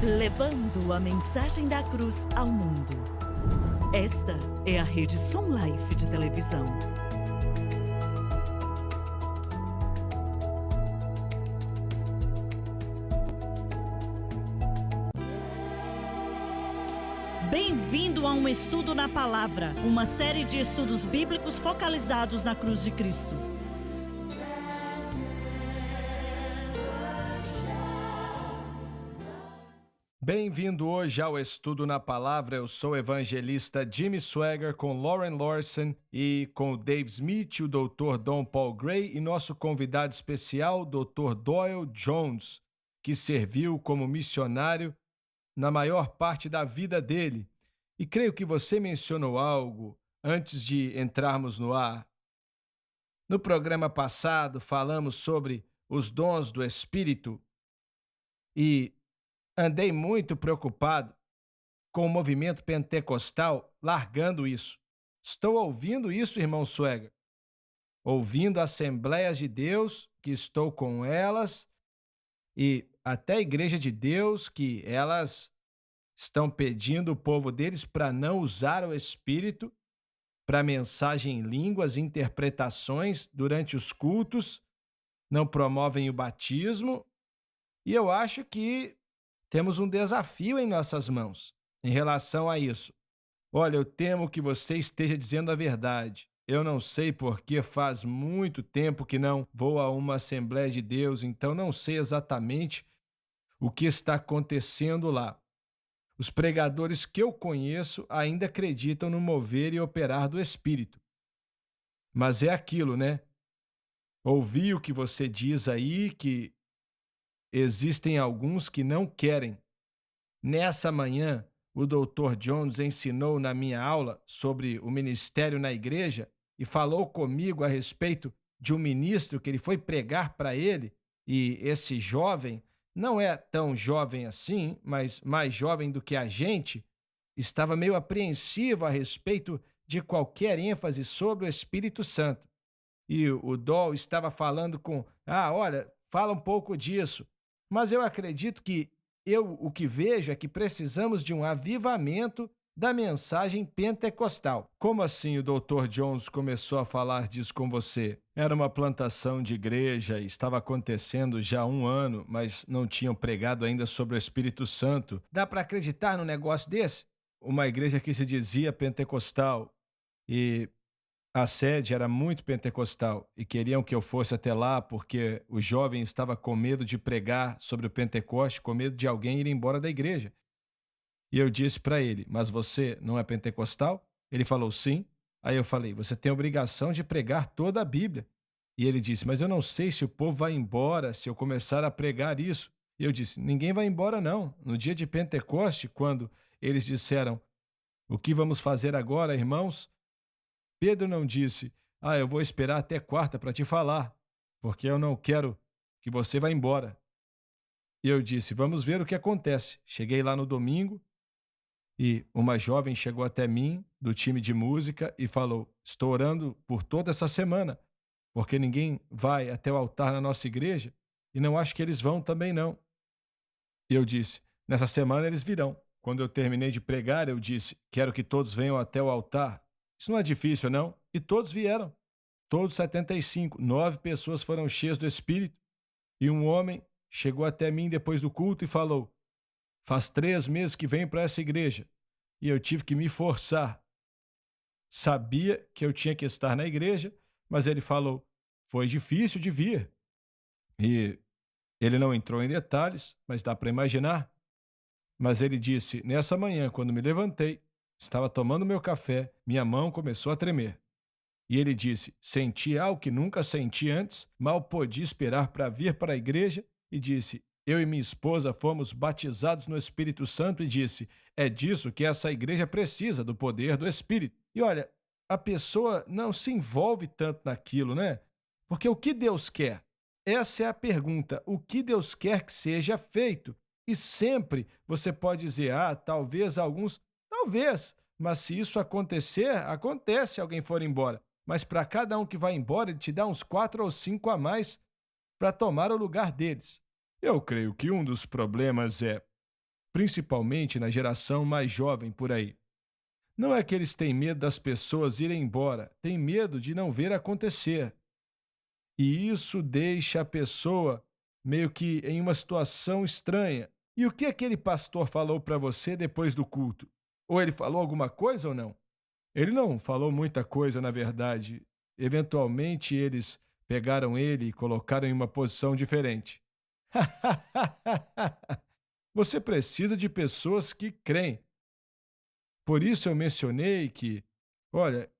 levando a mensagem da cruz ao mundo. Esta é a Rede Som Life de televisão. Bem-vindo a um estudo na palavra, uma série de estudos bíblicos focalizados na cruz de Cristo. Bem-vindo hoje ao Estudo na Palavra. Eu sou o evangelista Jimmy Swaggart com Lauren Larson e com o Dave Smith, o Dr. Don Paul Gray e nosso convidado especial, Dr. Doyle Jones, que serviu como missionário na maior parte da vida dele. E creio que você mencionou algo antes de entrarmos no ar. No programa passado, falamos sobre os dons do Espírito e andei muito preocupado com o movimento pentecostal largando isso. Estou ouvindo isso, irmão Swaggart. Ouvindo Assembleias de Deus, que estou com elas, e até a Igreja de Deus, que elas estão pedindo o povo deles para não usar o Espírito para mensagem em línguas, interpretações durante os cultos, não promovem o batismo, e eu acho que temos um desafio em nossas mãos em relação a isso. Olha, eu temo que você esteja dizendo a verdade. Eu não sei porque faz muito tempo que não vou a uma Assembleia de Deus, então não sei exatamente o que está acontecendo lá. Os pregadores que eu conheço ainda acreditam no mover e operar do Espírito. Mas é aquilo, né? Ouvi o que você diz aí, que existem alguns que não querem. Nessa manhã, o Dr. Jones ensinou na minha aula sobre o ministério na igreja e falou comigo a respeito de um ministro que ele foi pregar para ele, e esse jovem, não é tão jovem assim, mas mais jovem do que a gente, estava meio apreensivo a respeito de qualquer ênfase sobre o Espírito Santo. E o Dol estava falando olha, fala um pouco disso. Mas eu acredito que o que vejo é que precisamos de um avivamento da mensagem pentecostal. Como assim o Dr. Jones começou a falar disso com você? Era uma plantação de igreja, estava acontecendo já há 1 ano, mas não tinham pregado ainda sobre o Espírito Santo. Dá para acreditar num negócio desse? Uma igreja que se dizia pentecostal e a sede era muito pentecostal e queriam que eu fosse até lá porque o jovem estava com medo de pregar sobre o Pentecoste, com medo de alguém ir embora da igreja. E eu disse para ele, mas você não é pentecostal? Ele falou sim. Aí eu falei, você tem a obrigação de pregar toda a Bíblia. E ele disse, mas eu não sei se o povo vai embora se eu começar a pregar isso. E eu disse, ninguém vai embora não. No dia de Pentecoste, quando eles disseram, o que vamos fazer agora, irmãos? Pedro não disse, eu vou esperar até quarta para te falar, porque eu não quero que você vá embora. E eu disse, vamos ver o que acontece. Cheguei lá no domingo e uma jovem chegou até mim, do time de música, e falou, estou orando por toda essa semana, porque ninguém vai até o altar na nossa igreja e não acho que eles vão também não. E eu disse, nessa semana eles virão. Quando eu terminei de pregar, eu disse, quero que todos venham até o altar. Isso não é difícil, não? E todos vieram. Todos 75. 9 pessoas foram cheias do Espírito. E um homem chegou até mim depois do culto e falou, faz 3 meses que venho para essa igreja. E eu tive que me forçar. Sabia que eu tinha que estar na igreja, mas ele falou, foi difícil de vir. E ele não entrou em detalhes, mas dá para imaginar. Mas ele disse, nessa manhã, quando me levantei, estava tomando meu café, minha mão começou a tremer. E ele disse, senti algo que nunca senti antes, mal podia esperar para vir para a igreja, e disse, eu e minha esposa fomos batizados no Espírito Santo, e disse, é disso que essa igreja precisa, do poder do Espírito. E olha, a pessoa não se envolve tanto naquilo, né? Porque o que Deus quer? Essa é a pergunta, o que Deus quer que seja feito? E sempre você pode dizer, talvez alguns... Talvez, mas se isso acontecer, acontece se alguém for embora. Mas para cada um que vai embora, ele te dá uns 4 ou 5 a mais para tomar o lugar deles. Eu creio que um dos problemas é principalmente na geração mais jovem por aí. Não é que eles têm medo das pessoas irem embora, têm medo de não ver acontecer. E isso deixa a pessoa meio que em uma situação estranha. E o que aquele pastor falou para você depois do culto? Ou ele falou alguma coisa ou não? Ele não falou muita coisa, na verdade. Eventualmente eles pegaram ele e colocaram em uma posição diferente. Você precisa de pessoas que creem. Por isso eu mencionei que, olha,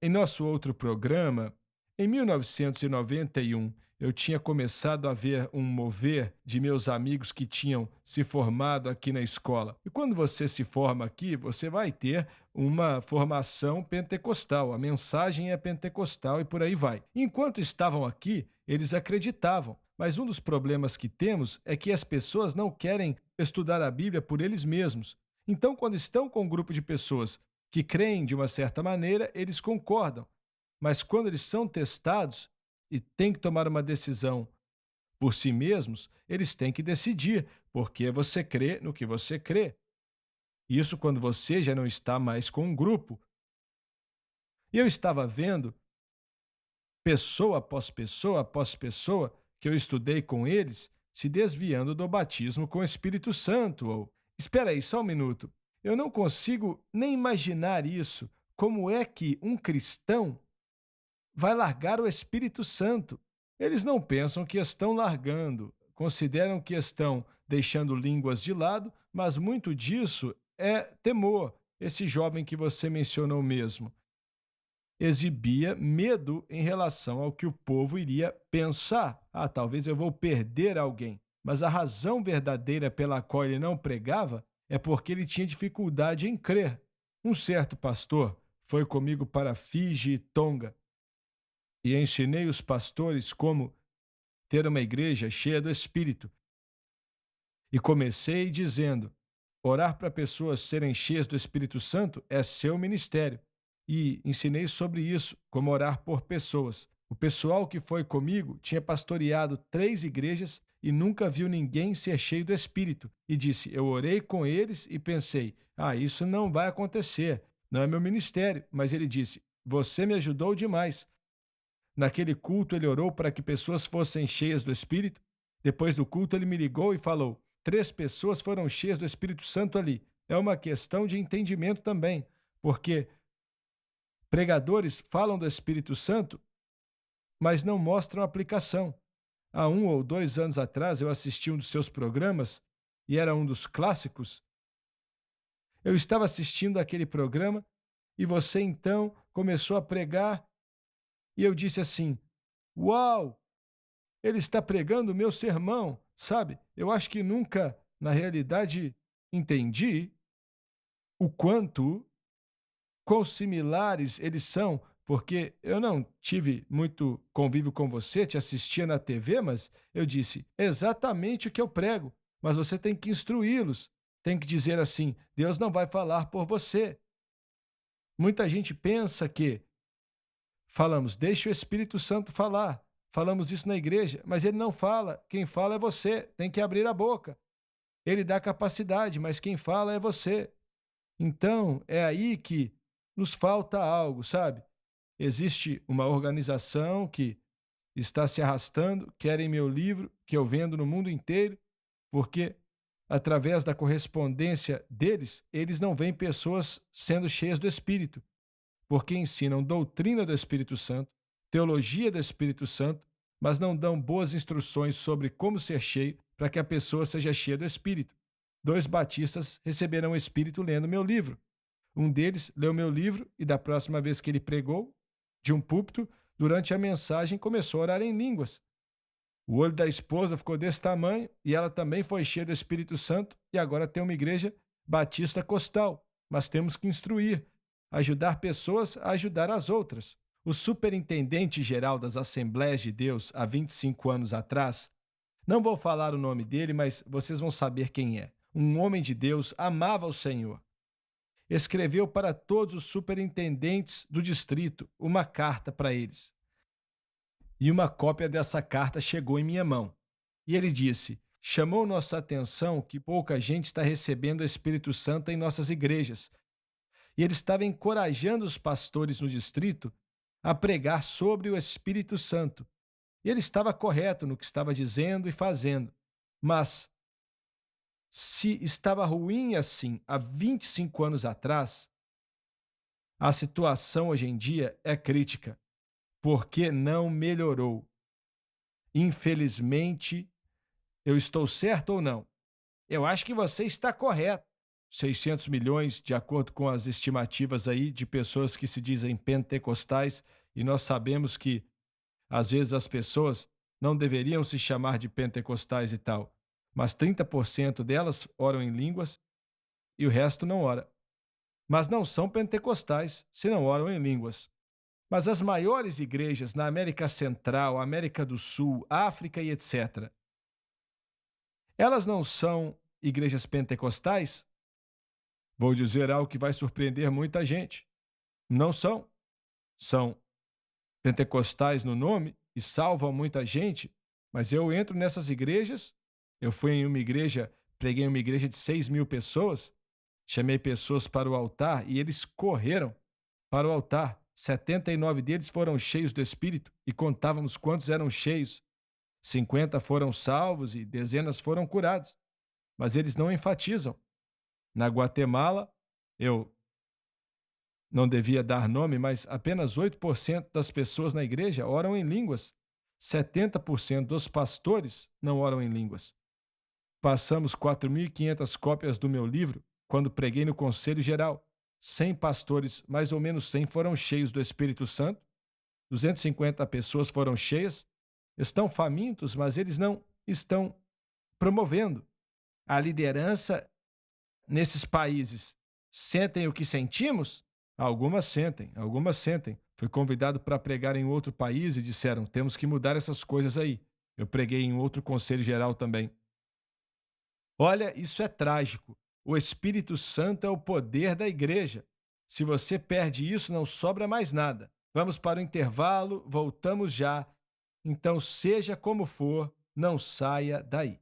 em nosso outro programa, em 1991, eu tinha começado a ver um mover de meus amigos que tinham se formado aqui na escola. E quando você se forma aqui, você vai ter uma formação pentecostal. A mensagem é pentecostal e por aí vai. Enquanto estavam aqui, eles acreditavam. Mas um dos problemas que temos é que as pessoas não querem estudar a Bíblia por eles mesmos. Então, quando estão com um grupo de pessoas que creem de uma certa maneira, eles concordam. Mas quando eles são testados e têm que tomar uma decisão por si mesmos, eles têm que decidir, porque você crê no que você crê. Isso quando você já não está mais com um grupo. E eu estava vendo, pessoa após pessoa, que eu estudei com eles, se desviando do batismo com o Espírito Santo. Ou, espera aí, só um minuto. Eu não consigo nem imaginar isso. Como é que um cristão vai largar o Espírito Santo? Eles não pensam que estão largando, consideram que estão deixando línguas de lado, mas muito disso é temor. Esse jovem que você mencionou mesmo exibia medo em relação ao que o povo iria pensar. Ah, talvez eu vou perder alguém. Mas a razão verdadeira pela qual ele não pregava é porque ele tinha dificuldade em crer. Um certo pastor foi comigo para Fiji e Tonga e ensinei os pastores como ter uma igreja cheia do Espírito. E comecei dizendo: orar para pessoas serem cheias do Espírito Santo é seu ministério. E ensinei sobre isso, como orar por pessoas. O pessoal que foi comigo tinha pastoreado 3 igrejas e nunca viu ninguém ser cheio do Espírito. E disse: eu orei com eles e pensei: isso não vai acontecer, não é meu ministério. Mas ele disse: você me ajudou demais. Naquele culto ele orou para que pessoas fossem cheias do Espírito. Depois do culto ele me ligou e falou: 3 pessoas foram cheias do Espírito Santo ali. É uma questão de entendimento também, porque pregadores falam do Espírito Santo, mas não mostram aplicação. Há 1 ou 2 anos atrás eu assisti um dos seus programas e era um dos clássicos. Eu estava assistindo aquele programa e você então começou a pregar e eu disse assim: uau, ele está pregando o meu sermão, sabe? Eu acho que nunca, na realidade, entendi o quão similares eles são, porque eu não tive muito convívio com você, te assistia na TV, mas eu disse exatamente o que eu prego, mas você tem que instruí-los, tem que dizer assim: Deus não vai falar por você. Muita gente pensa que falamos, deixa o Espírito Santo falar, falamos isso na igreja, mas ele não fala, quem fala é você, tem que abrir a boca. Ele dá capacidade, mas quem fala é você. Então, é aí que nos falta algo, sabe? Existe uma organização que está se arrastando, querem meu livro, que eu vendo no mundo inteiro, porque através da correspondência deles, eles não veem pessoas sendo cheias do Espírito, porque ensinam doutrina do Espírito Santo, teologia do Espírito Santo, mas não dão boas instruções sobre como ser cheio para que a pessoa seja cheia do Espírito. 2 batistas receberam o Espírito lendo meu livro. Um deles leu meu livro e da próxima vez que ele pregou, de um púlpito, durante a mensagem começou a orar em línguas. O olho da esposa ficou desse tamanho e ela também foi cheia do Espírito Santo e agora tem uma igreja batista costal. Mas temos que instruir, ajudar pessoas a ajudar as outras. O superintendente-geral das Assembleias de Deus, há 25 anos atrás, não vou falar o nome dele, mas vocês vão saber quem é. Um homem de Deus, amava o Senhor. Escreveu para todos os superintendentes do distrito uma carta para eles. E uma cópia dessa carta chegou em minha mão. E ele disse: chamou nossa atenção que pouca gente está recebendo o Espírito Santo em nossas igrejas. E ele estava encorajando os pastores no distrito a pregar sobre o Espírito Santo. E ele estava correto no que estava dizendo e fazendo. Mas, se estava ruim assim há 25 anos atrás, a situação hoje em dia é crítica, porque não melhorou. Infelizmente, eu estou certo ou não? Eu acho que você está correto. 600 milhões, de acordo com as estimativas aí de pessoas que se dizem pentecostais, e nós sabemos que, às vezes, as pessoas não deveriam se chamar de pentecostais e tal, mas 30% delas oram em línguas e o resto não ora. Mas não são pentecostais se não oram em línguas. Mas as maiores igrejas na América Central, América do Sul, África e etc., elas não são igrejas pentecostais? Vou dizer algo que vai surpreender muita gente. Não são. São pentecostais no nome e salvam muita gente, mas eu entro nessas igrejas. Eu fui em uma igreja, preguei em uma igreja de 6.000 pessoas, chamei pessoas para o altar e eles correram para o altar. 79 deles foram cheios do Espírito e contávamos quantos eram cheios. 50 foram salvos e dezenas foram curados. Mas eles não enfatizam. Na Guatemala, eu não devia dar nome, mas apenas 8% das pessoas na igreja oram em línguas. 70% dos pastores não oram em línguas. Passamos 4.500 cópias do meu livro quando preguei no Conselho Geral. 100 pastores, mais ou menos 100, foram cheios do Espírito Santo. 250 pessoas foram cheias. Estão famintos, mas eles não estão promovendo. A liderança nesses países sentem o que sentimos? Algumas sentem, algumas sentem. Fui convidado para pregar em outro país e disseram: temos que mudar essas coisas aí. Eu preguei em outro conselho geral também. Olha, isso é trágico. O Espírito Santo é o poder da igreja. Se você perde isso, não sobra mais nada. Vamos para o intervalo, voltamos já. Então, seja como for, não saia daí.